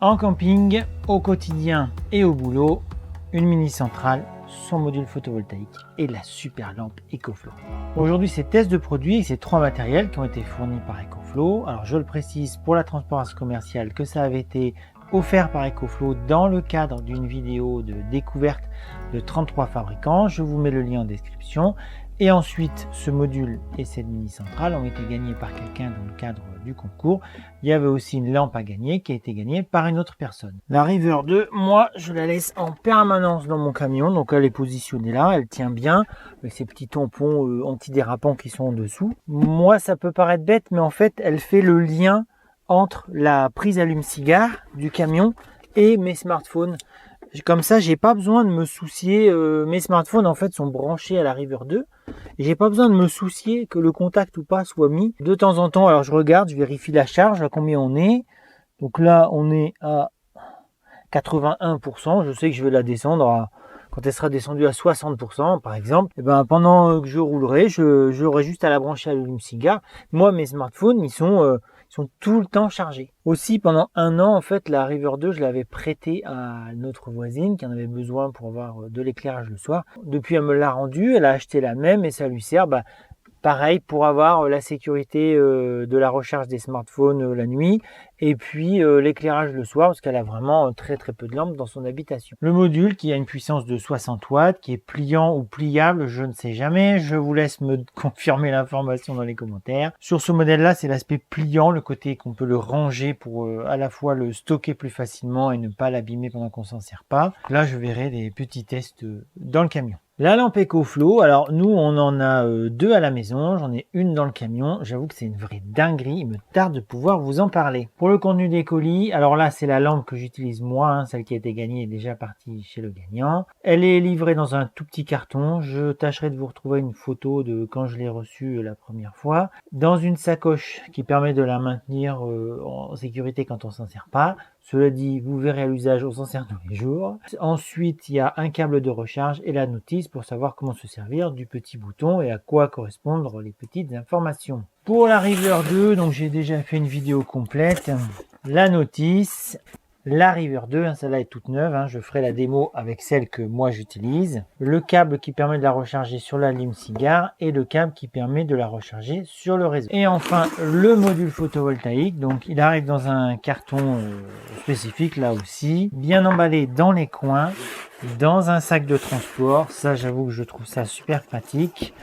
En camping, au quotidien et au boulot, une mini centrale, son module photovoltaïque et la super lampe EcoFlow. Aujourd'hui, c'est test de produit et c'est 3 matériels qui ont été fournis par EcoFlow. Alors je le précise pour la transparence commerciale que ça avait été offert par EcoFlow dans le cadre d'une vidéo de découverte de 33 fabricants. Je vous mets le lien en description. Et ensuite, ce module et cette mini centrale ont été gagnés par quelqu'un dans le cadre du concours. Il y avait aussi une lampe à gagner qui a été gagnée par une autre personne. La River 2, moi, je la laisse en permanence dans mon camion. Donc elle est positionnée là, elle tient bien avec ces petits tampons antidérapants qui sont en dessous. Moi, ça peut paraître bête, mais en fait, elle fait le lien entre la prise allume-cigare du camion et mes smartphones. Comme ça, j'ai pas besoin de me soucier. Mes smartphones en fait sont branchés à la River 2 et j'ai pas besoin de me soucier que le contact ou pas soit mis. De temps en temps, alors je regarde, je vérifie la charge, à combien on est. Donc là, on est à 81%. Je sais que je vais la descendre quand elle sera descendue à 60% par exemple. Et ben pendant que je roulerai, j'aurai juste à la brancher à l'allume-cigare. Moi, mes smartphones, ils sont tout le temps chargés. Aussi, pendant un an, en fait, la River 2, je l'avais prêtée à notre voisine qui en avait besoin pour avoir de l'éclairage le soir. Depuis, elle me l'a rendue, elle a acheté la même et ça lui sert, pareil, pour avoir la sécurité de la recharge des smartphones la nuit et puis l'éclairage le soir parce qu'elle a vraiment très peu de lampes dans son habitation. Le module qui a une puissance de 60 watts, qui est pliant ou pliable, je ne sais jamais. Je vous laisse me confirmer l'information dans les commentaires. Sur ce modèle-là, c'est l'aspect pliant, le côté qu'on peut le ranger pour à la fois le stocker plus facilement et ne pas l'abîmer pendant qu'on s'en sert pas. Là, je verrai des petits tests dans le camion. La lampe EcoFlow, alors nous on en a deux à la maison, j'en ai une dans le camion, j'avoue que c'est une vraie dinguerie, il me tarde de pouvoir vous en parler. Pour le contenu des colis, alors là c'est la lampe que j'utilise moi, celle qui a été gagnée est déjà partie chez le gagnant. Elle est livrée dans un tout petit carton, je tâcherai de vous retrouver une photo de quand je l'ai reçue la première fois. Dans une sacoche qui permet de la maintenir en sécurité quand on s'en sert pas. Cela dit, vous verrez à l'usage, on s'en sert tous les jours. Ensuite, il y a un câble de recharge et la notice pour savoir comment se servir du petit bouton et à quoi correspondent les petites informations. Pour la River 2, donc j'ai déjà fait une vidéo complète. La notice, la River 2, celle-là est toute neuve, je ferai la démo avec celle que moi j'utilise. Le câble qui permet de la recharger sur l'allume-cigare et le câble qui permet de la recharger sur le réseau. Et enfin, le module photovoltaïque, donc il arrive dans un carton spécifique là aussi, bien emballé dans les coins, dans un sac de transport. Ça, j'avoue que je trouve ça super pratique.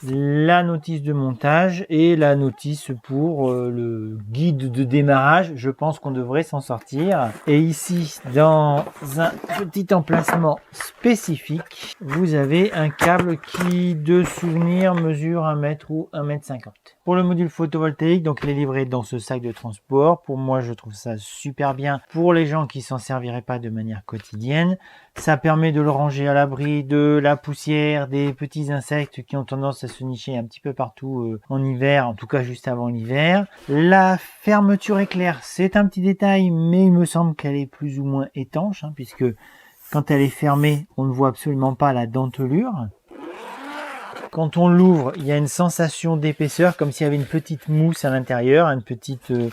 La notice de montage et la notice pour le guide de démarrage. Je pense qu'on devrait s'en sortir. Et ici, dans un petit emplacement spécifique, vous avez un câble qui, de souvenir, mesure 1 mètre ou 1 mètre 50. Pour le module photovoltaïque, donc il est livré dans ce sac de transport. Pour moi, je trouve ça super bien pour les gens qui s'en serviraient pas de manière quotidienne. Ça permet de le ranger à l'abri de la poussière, des petits insectes qui ont tendance à se nicher un petit peu partout en hiver, en tout cas juste avant l'hiver. La fermeture éclair, c'est un petit détail, mais il me semble qu'elle est plus ou moins étanche, puisque quand elle est fermée, on ne voit absolument pas la dentelure. Quand on l'ouvre, il y a une sensation d'épaisseur, comme s'il y avait une petite mousse à l'intérieur, une petite... je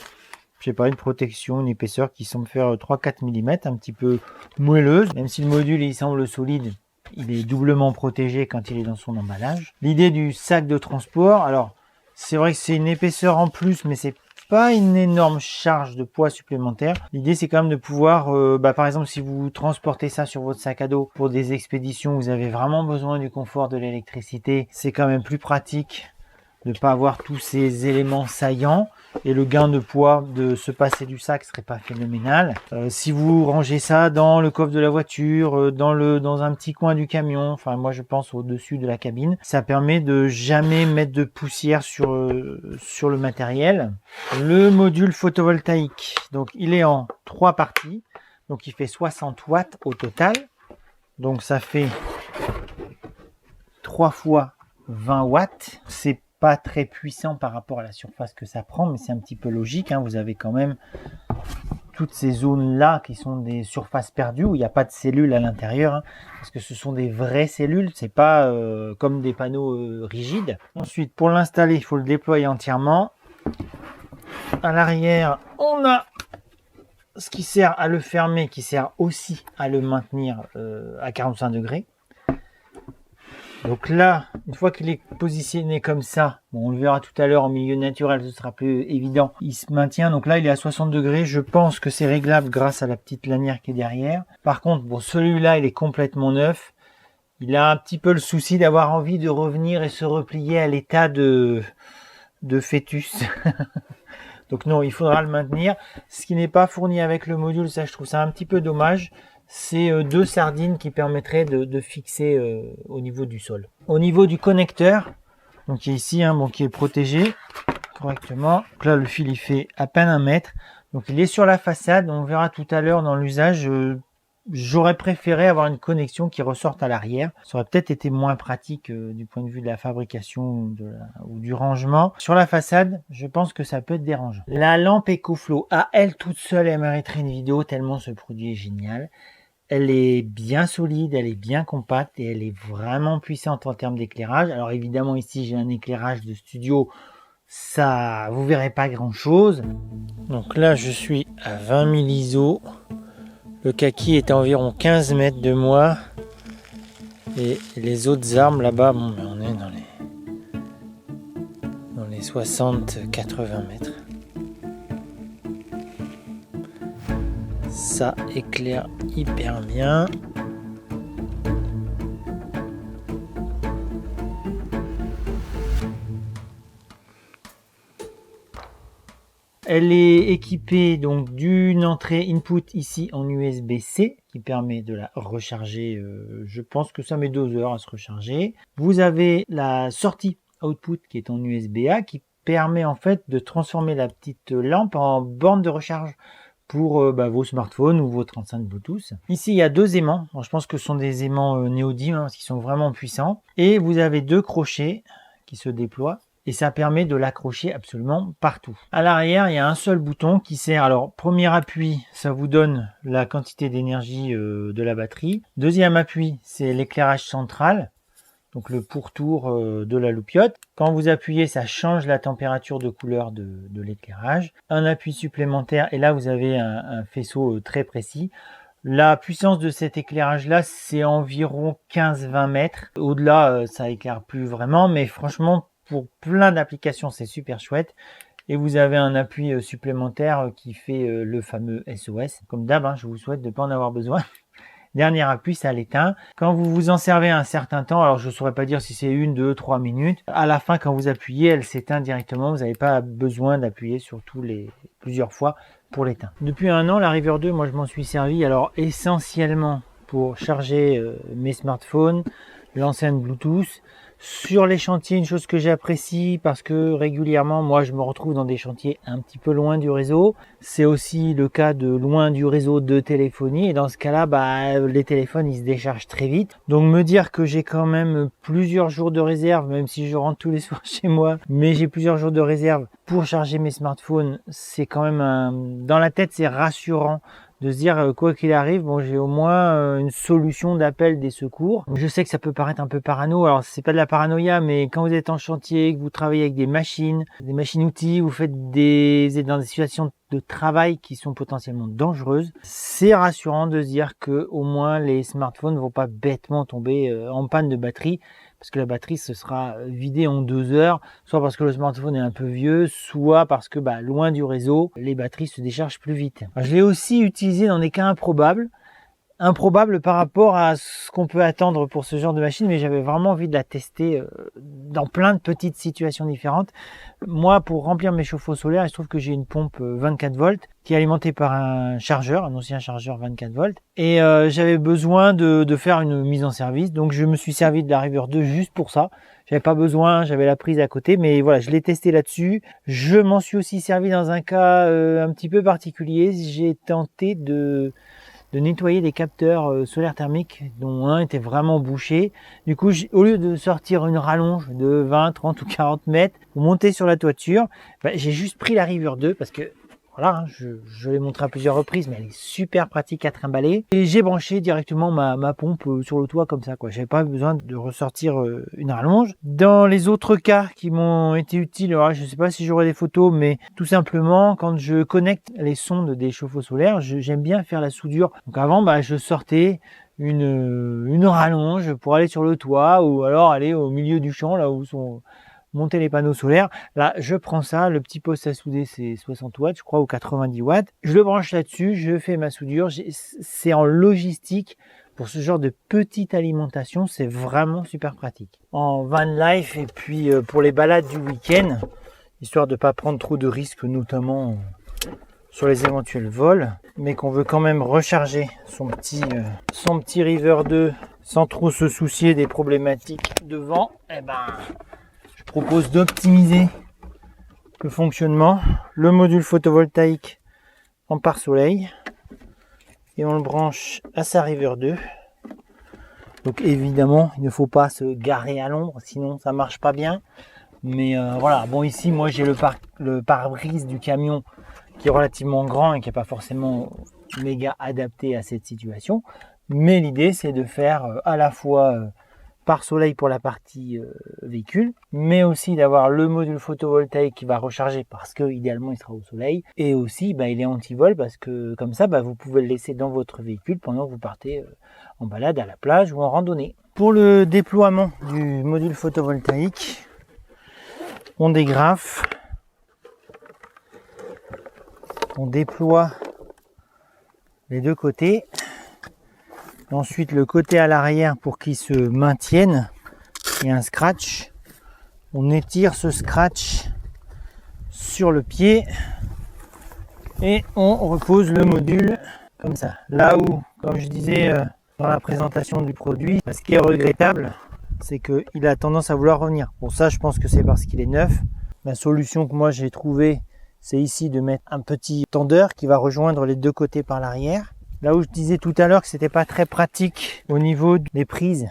sais pas, une protection, une épaisseur qui semble faire 3-4 mm, un petit peu moelleuse. Même si le module il semble solide, il est doublement protégé quand il est dans son emballage. L'idée du sac de transport, alors c'est vrai que c'est une épaisseur en plus, mais c'est pas une énorme charge de poids supplémentaire. L'idée c'est quand même de pouvoir, par exemple si vous transportez ça sur votre sac à dos pour des expéditions, vous avez vraiment besoin du confort de l'électricité, c'est quand même plus pratique de ne pas avoir tous ces éléments saillants et le gain de poids de se passer du sac serait pas phénoménal. Si vous rangez ça dans le coffre de la voiture, dans un petit coin du camion, enfin moi je pense au-dessus de la cabine, ça permet de jamais mettre de poussière sur le matériel. Le module photovoltaïque, donc il est en 3 parties, donc il fait 60 watts au total, donc ça fait 3 fois 20 watts, c'est pas très puissant par rapport à la surface que ça prend, mais c'est un petit peu logique, vous avez quand même toutes ces zones là qui sont des surfaces perdues où il n'y a pas de cellules à l'intérieur, parce que ce sont des vraies cellules, c'est pas comme des panneaux rigides. Ensuite, pour l'installer, il faut le déployer entièrement. À l'arrière, on a ce qui sert à le fermer, qui sert aussi à le maintenir à 45 degrés. Donc là, une fois qu'il est positionné comme ça, bon, on le verra tout à l'heure en milieu naturel, ce sera plus évident. Il se maintient, donc là il est à 60 degrés. Je pense que c'est réglable grâce à la petite lanière qui est derrière. Par contre, bon, celui-là il est complètement neuf. Il a un petit peu le souci d'avoir envie de revenir et se replier à l'état de fœtus. Donc non, il faudra le maintenir. Ce qui n'est pas fourni avec le module, ça je trouve ça un petit peu dommage. C'est deux sardines qui permettraient de fixer au niveau du sol. Au niveau du connecteur, donc qui est ici, bon, qui est protégé correctement. Donc là, le fil il fait à peine 1 mètre. Donc il est sur la façade. On verra tout à l'heure dans l'usage. J'aurais préféré avoir une connexion qui ressorte à l'arrière. Ça aurait peut-être été moins pratique du point de vue de la fabrication ou du rangement. Sur la façade, je pense que ça peut être dérangeant. La lampe EcoFlow, à elle toute seule, elle mériterait une vidéo tellement ce produit est génial. Elle est bien solide, elle est bien compacte et elle est vraiment puissante en termes d'éclairage. Alors évidemment ici j'ai un éclairage de studio, ça vous verrez pas grand chose. Donc là je suis à 20 000 ISO. Le kaki est à environ 15 mètres de moi. Et les autres arbres là-bas, bon, ben on est dans les 60-80 mètres. Ça éclaire hyper bien. Elle est équipée donc d'une entrée input ici en USB-C qui permet de la recharger. Je pense que ça met 2 heures à se recharger. Vous avez la sortie output qui est en USB-A qui permet en fait de transformer la petite lampe en borne de recharge pour vos smartphones ou votre enceinte Bluetooth. Ici, il y a 2 aimants. Bon, je pense que ce sont des aimants néodymes parce qu'ils sont vraiment puissants. Et vous avez 2 crochets qui se déploient. Et ça permet de l'accrocher absolument partout. À l'arrière, il y a un seul bouton qui sert. Alors, premier appui, ça vous donne la quantité d'énergie de la batterie. Deuxième appui, c'est l'éclairage central. Donc le pourtour de la loupiote. Quand vous appuyez, ça change la température de couleur de l'éclairage. Un appui supplémentaire et là vous avez un faisceau très précis. La puissance de cet éclairage là, c'est environ 15-20 mètres. Au-delà, ça éclaire plus vraiment, mais franchement, pour plein d'applications, c'est super chouette. Et vous avez un appui supplémentaire qui fait le fameux SOS. Comme d'hab, je vous souhaite de ne pas en avoir besoin. Dernier appui, ça l'éteint. Quand vous vous en servez un certain temps, alors je ne saurais pas dire si c'est 1, 2, 3 minutes. À la fin, quand vous appuyez, elle s'éteint directement. Vous n'avez pas besoin d'appuyer sur plusieurs fois pour l'éteindre. Depuis 1 an, la River 2, moi je m'en suis servi. Alors essentiellement pour charger mes smartphones, l'enceinte Bluetooth. Sur les chantiers, une chose que j'apprécie parce que régulièrement, moi, je me retrouve dans des chantiers un petit peu loin du réseau. C'est aussi le cas de loin du réseau de téléphonie. Et dans ce cas-là, les téléphones, ils se déchargent très vite. Donc, me dire que j'ai quand même plusieurs jours de réserve, même si je rentre tous les soirs chez moi, mais j'ai plusieurs jours de réserve pour charger mes smartphones, c'est quand même dans la tête, c'est rassurant. De se dire quoi qu'il arrive, bon, j'ai au moins une solution d'appel des secours. Je sais que ça peut paraître un peu parano, alors c'est pas de la paranoïa, mais quand vous êtes en chantier, que vous travaillez avec des machines outils, vous faites dans des situations de travail qui sont potentiellement dangereuses, c'est rassurant de se dire que au moins les smartphones ne vont pas bêtement tomber en panne de batterie, parce que la batterie se sera vidée en 2 heures, soit parce que le smartphone est un peu vieux, soit parce que loin du réseau, les batteries se déchargent plus vite. Alors, je l'ai aussi utilisé dans des cas improbables par rapport à ce qu'on peut attendre pour ce genre de machine, mais j'avais vraiment envie de la tester dans plein de petites situations différentes. Moi, pour remplir mes chauffe-eau solaires, il se trouve que j'ai une pompe 24 volts qui est alimentée par un ancien chargeur 24 volts, et j'avais besoin de faire une mise en service, donc je me suis servi de la River 2 juste pour ça. J'avais pas besoin, j'avais la prise à côté, mais voilà, je l'ai testé là-dessus. Je m'en suis aussi servi dans un cas un petit peu particulier. J'ai tenté de nettoyer des capteurs solaires thermiques dont un était vraiment bouché. Du coup, au lieu de sortir une rallonge de 20, 30 ou 40 mètres pour monter sur la toiture, j'ai juste pris la River 2 parce que voilà, hein, je l'ai montré à plusieurs reprises, mais elle est super pratique à trimballer. Et j'ai branché directement ma pompe sur le toit comme ça, quoi. J'avais pas besoin de ressortir une rallonge. Dans les autres cas qui m'ont été utiles, alors je sais pas si j'aurai des photos, mais tout simplement, quand je connecte les sondes des chauffe-eau solaires, j'aime bien faire la soudure. Donc avant, je sortais une rallonge pour aller sur le toit ou alors aller au milieu du champ, là où sont monter les panneaux solaires. Là, je prends ça, le petit poste à souder, c'est 60 watts, je crois, ou 90 watts. Je le branche là-dessus, je fais ma soudure. C'est en logistique. Pour ce genre de petite alimentation, c'est vraiment super pratique. En van life et puis pour les balades du week-end, histoire de pas prendre trop de risques, notamment sur les éventuels vols, mais qu'on veut quand même recharger son petit River 2 sans trop se soucier des problématiques de vent, je propose d'optimiser le fonctionnement. Le module photovoltaïque en pare-soleil et on le branche à sa River 2. Donc évidemment, il ne faut pas se garer à l'ombre, sinon ça marche pas bien. Mais voilà, bon ici moi j'ai le pare-brise du camion qui est relativement grand et qui n'est pas forcément méga adapté à cette situation. Mais l'idée c'est de faire à la fois pare-soleil pour la partie véhicule, mais aussi d'avoir le module photovoltaïque qui va recharger parce que idéalement il sera au soleil, et aussi il est anti-vol parce que comme ça vous pouvez le laisser dans votre véhicule pendant que vous partez en balade à la plage ou en randonnée. Pour le déploiement du module photovoltaïque, on dégrafe, on déploie les deux côtés. Ensuite le côté à l'arrière pour qu'il se maintienne, il y a un scratch, on étire ce scratch sur le pied et on repose le module comme ça. Là où, comme je disais dans la présentation du produit, ce qui est regrettable, c'est qu'il a tendance à vouloir revenir. Bon, ça je pense que c'est parce qu'il est neuf. La solution que moi j'ai trouvée, c'est ici de mettre un petit tendeur qui va rejoindre les deux côtés par l'arrière. Là où je disais tout à l'heure que c'était pas très pratique au niveau des prises,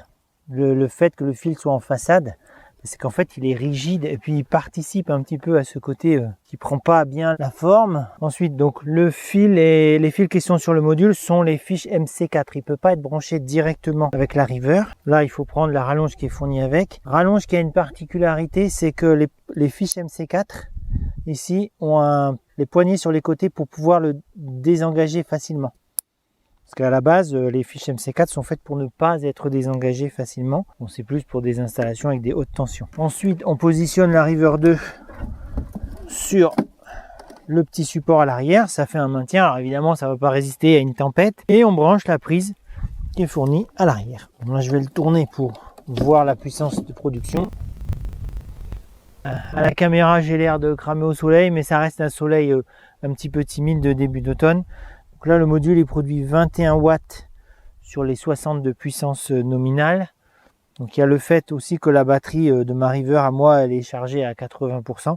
le fait que le fil soit en façade, c'est qu'en fait il est rigide et puis il participe un petit peu à ce côté qui prend pas bien la forme. Ensuite donc le fil et les fils qui sont sur le module sont les fiches MC4. Il peut pas être branché directement avec la River. Là il faut prendre la rallonge qui est fournie avec. Rallonge qui a une particularité, c'est que les fiches MC4 ici ont les poignées sur les côtés pour pouvoir le désengager facilement. Parce qu'à la base, les fiches MC4 sont faites pour ne pas être désengagées facilement. Bon, c'est plus pour des installations avec des hautes tensions. Ensuite, on positionne la River 2 sur le petit support à l'arrière. Ça fait un maintien. Alors évidemment, ça ne va pas résister à une tempête. Et on branche la prise qui est fournie à l'arrière. Là, je vais le tourner pour voir la puissance de production. À la caméra, j'ai l'air de cramer au soleil, mais ça reste un soleil un petit peu timide de début d'automne. Donc là, le module il produit 21 watts sur les 60 de puissance nominale. Donc il y a le fait aussi que la batterie de ma River à moi, elle est chargée à 80%.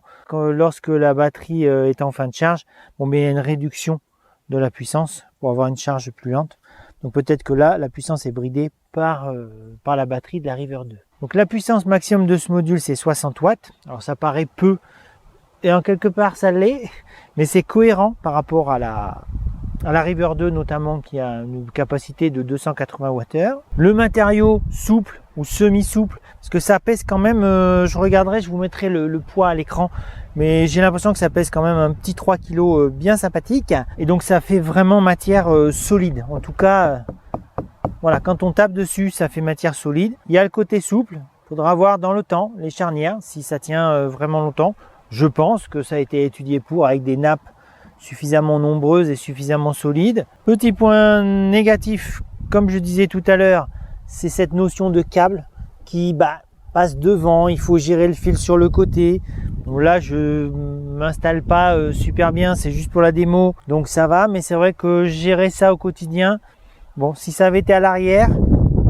Lorsque la batterie est en fin de charge, il y a une réduction de la puissance pour avoir une charge plus lente. Donc peut-être que là, la puissance est bridée par la batterie de la River 2. Donc la puissance maximum de ce module, c'est 60 watts. Alors ça paraît peu, et en quelque part ça l'est, mais c'est cohérent par rapport à la River 2 notamment, qui a une capacité de 280 Wh. Le matériau souple ou semi-souple, parce que ça pèse quand même, je regarderai, je vous mettrai le poids à l'écran, mais j'ai l'impression que ça pèse quand même un petit 3 kg bien sympathique, et donc ça fait vraiment matière solide. En tout cas, voilà, quand on tape dessus, ça fait matière solide. Il y a le côté souple, il faudra voir dans le temps, les charnières, si ça tient vraiment longtemps. Je pense que ça a été étudié avec des nappes suffisamment nombreuses et suffisamment solides. Petit point négatif, comme je disais tout à l'heure, c'est cette notion de câble qui passe devant, il faut gérer le fil sur le côté. Donc là, je m'installe pas super bien, c'est juste pour la démo, donc ça va, mais c'est vrai que gérer ça au quotidien, bon, si ça avait été à l'arrière,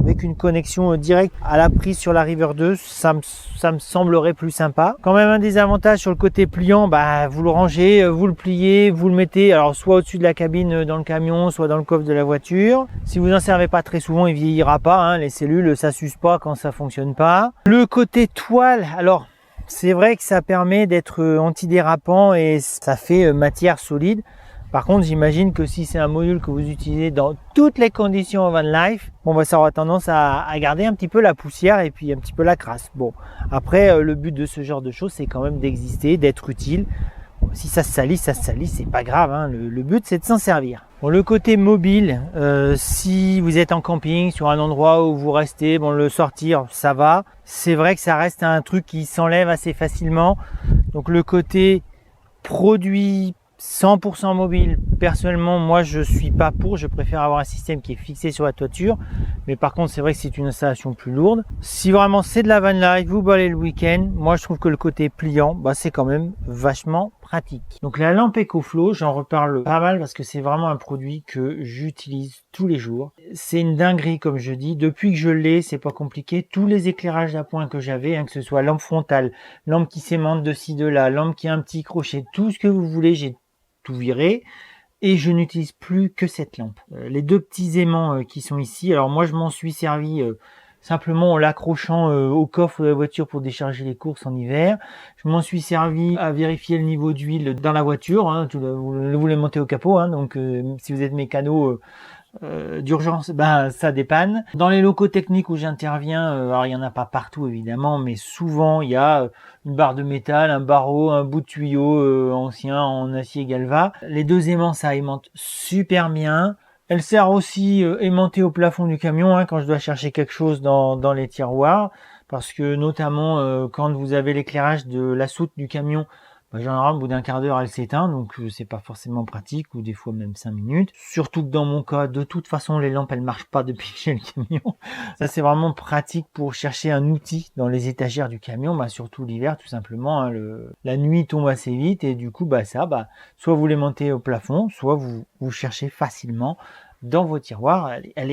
avec une connexion directe à la prise sur la River 2, ça me semblerait plus sympa. Quand même un désavantage sur le côté pliant, vous le rangez, vous le pliez, vous le mettez alors soit au-dessus de la cabine dans le camion, soit dans le coffre de la voiture. Si vous n'en servez pas très souvent, il vieillira pas, les cellules ça s'use pas quand ça fonctionne pas. Le côté toile, alors c'est vrai que ça permet d'être antidérapant et ça fait matière solide. Par contre, j'imagine que si c'est un module que vous utilisez dans toutes les conditions en van life, bon, bah, ça aura tendance à garder un petit peu la poussière et puis un petit peu la crasse. Bon, après, le but de ce genre de choses, c'est quand même d'exister, d'être utile. Bon, si ça se salit, c'est pas grave, hein. Le but, c'est de s'en servir. Bon, le côté mobile, si vous êtes en camping, sur un endroit où vous restez, bon, le sortir, ça va. C'est vrai que ça reste un truc qui s'enlève assez facilement. Donc le côté produit 100% mobile, personnellement, moi je suis pas pour, je préfère avoir un système qui est fixé sur la toiture, mais par contre c'est vrai que c'est une installation plus lourde. Si vraiment c'est de la van life, vous balayez le week-end, moi je trouve que le côté pliant, bah, c'est quand même vachement pratique. Donc la lampe EcoFlow, j'en reparle pas mal parce que c'est vraiment un produit que j'utilise tous les jours. C'est une dinguerie comme je dis, depuis que je l'ai, c'est pas compliqué, tous les éclairages d'appoint que j'avais, hein, que ce soit lampe frontale, lampe qui s'aimante de ci de là, lampe qui a un petit crochet, tout ce que vous voulez, j'ai tout viré et je n'utilise plus que cette lampe. Les deux petits aimants qui sont ici, alors moi je m'en suis servi simplement en l'accrochant au coffre de la voiture pour décharger les courses en hiver. Je m'en suis servi à vérifier le niveau d'huile dans la voiture, hein, vous les montez au capot, hein, donc si vous êtes mécano d'urgence, ben ça dépanne. Dans les locaux techniques où j'interviens, alors il y en a pas partout évidemment, mais souvent il y a une barre de métal, un barreau, un bout de tuyau ancien en acier galva. Les deux aimants, ça aimante super bien. Elle sert aussi aimantée au plafond du camion, hein, quand je dois chercher quelque chose dans les tiroirs, parce que notamment quand vous avez l'éclairage de la soute du camion, bah, généralement, au bout d'un quart d'heure, elle s'éteint, donc c'est pas forcément pratique, ou des fois même 5 minutes. Surtout que dans mon cas, de toute façon, les lampes, elles marchent pas depuis que j'ai le camion. Ça, c'est vraiment pratique pour chercher un outil dans les étagères du camion, bah, surtout l'hiver, tout simplement, hein, la nuit tombe assez vite, et du coup, bah, soit vous les montez au plafond, soit vous cherchez facilement dans vos tiroirs.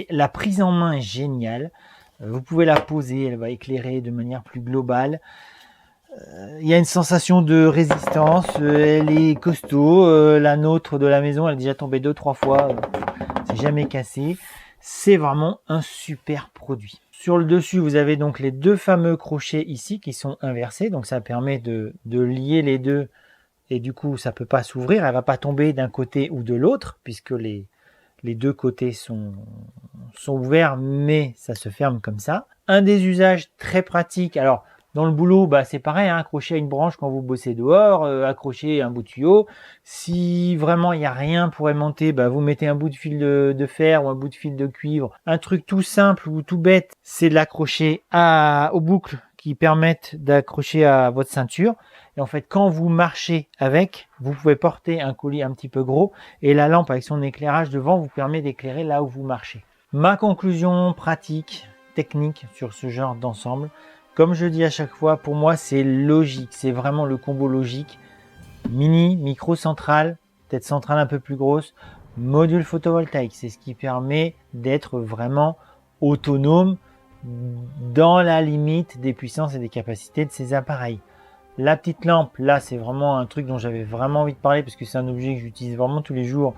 La prise en main est géniale. Vous pouvez la poser, elle va éclairer de manière plus globale. Il y a une sensation de résistance, elle est costaud, la nôtre de la maison elle est déjà tombée 2-3 fois, c'est jamais cassé, c'est vraiment un super produit. Sur le dessus vous avez donc les deux fameux crochets ici qui sont inversés, donc ça permet de lier les deux et du coup ça peut pas s'ouvrir, elle va pas tomber d'un côté ou de l'autre puisque les deux côtés sont ouverts mais ça se ferme comme ça. Un des usages très pratiques, alors dans le boulot, bah, c'est pareil, hein, accrocher à une branche quand vous bossez dehors, accrocher un bout de tuyau. Si vraiment il n'y a rien pour aimanter, bah, vous mettez un bout de fil de fer ou un bout de fil de cuivre. Un truc tout simple ou tout bête, c'est de l'accrocher aux boucles qui permettent d'accrocher à votre ceinture. Et en fait, quand vous marchez avec, vous pouvez porter un colis un petit peu gros et la lampe avec son éclairage devant vous permet d'éclairer là où vous marchez. Ma conclusion pratique, technique sur ce genre d'ensemble, comme je dis à chaque fois, pour moi c'est logique, c'est vraiment le combo logique. Mini, micro centrale, peut-être centrale un peu plus grosse, module photovoltaïque, c'est ce qui permet d'être vraiment autonome dans la limite des puissances et des capacités de ces appareils. La petite lampe, là c'est vraiment un truc dont j'avais vraiment envie de parler parce que c'est un objet que j'utilise vraiment tous les jours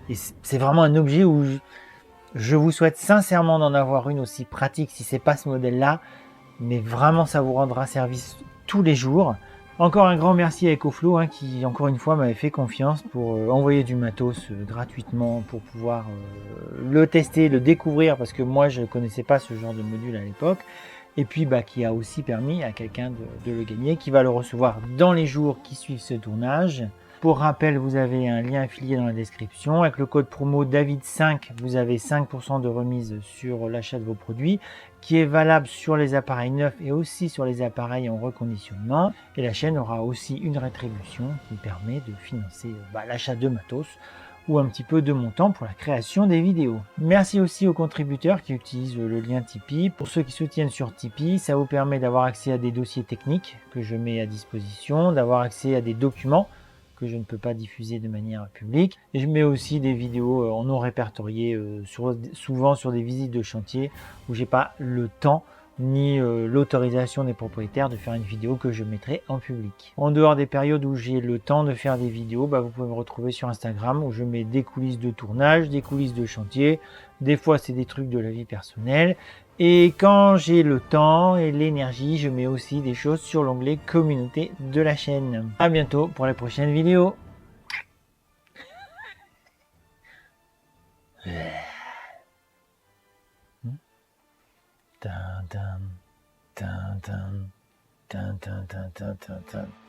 et c'est vraiment un objet où je vous souhaite sincèrement d'en avoir une aussi pratique si c'est pas ce modèle-là. Mais vraiment ça vous rendra service tous les jours. Encore un grand merci à EcoFlow hein, qui encore une fois m'avait fait confiance pour envoyer du matos gratuitement pour pouvoir le tester, le découvrir parce que moi je ne connaissais pas ce genre de module à l'époque et puis qui a aussi permis à quelqu'un de le gagner qui va le recevoir dans les jours qui suivent ce tournage. Pour rappel, vous avez un lien affilié dans la description. Avec le code promo David5, vous avez 5% de remise sur l'achat de vos produits, qui est valable sur les appareils neufs et aussi sur les appareils en reconditionnement. Et la chaîne aura aussi une rétribution qui permet de financer l'achat de matos ou un petit peu de montant pour la création des vidéos. Merci aussi aux contributeurs qui utilisent le lien Tipeee. Pour ceux qui soutiennent sur Tipeee, ça vous permet d'avoir accès à des dossiers techniques que je mets à disposition, d'avoir accès à des documents que je ne peux pas diffuser de manière publique. Et je mets aussi des vidéos en non répertoriées, souvent sur des visites de chantier où j'ai pas le temps ni l'autorisation des propriétaires de faire une vidéo que je mettrai en public. En dehors des périodes où j'ai le temps de faire des vidéos, vous pouvez me retrouver sur Instagram où je mets des coulisses de tournage, des coulisses de chantier. Des fois, c'est des trucs de la vie personnelle. Et quand j'ai le temps et l'énergie, je mets aussi des choses sur l'onglet communauté de la chaîne. À bientôt pour les prochaines vidéos. Dun, dun, dun, dun, dun, dun, dun, dun, dun, dun.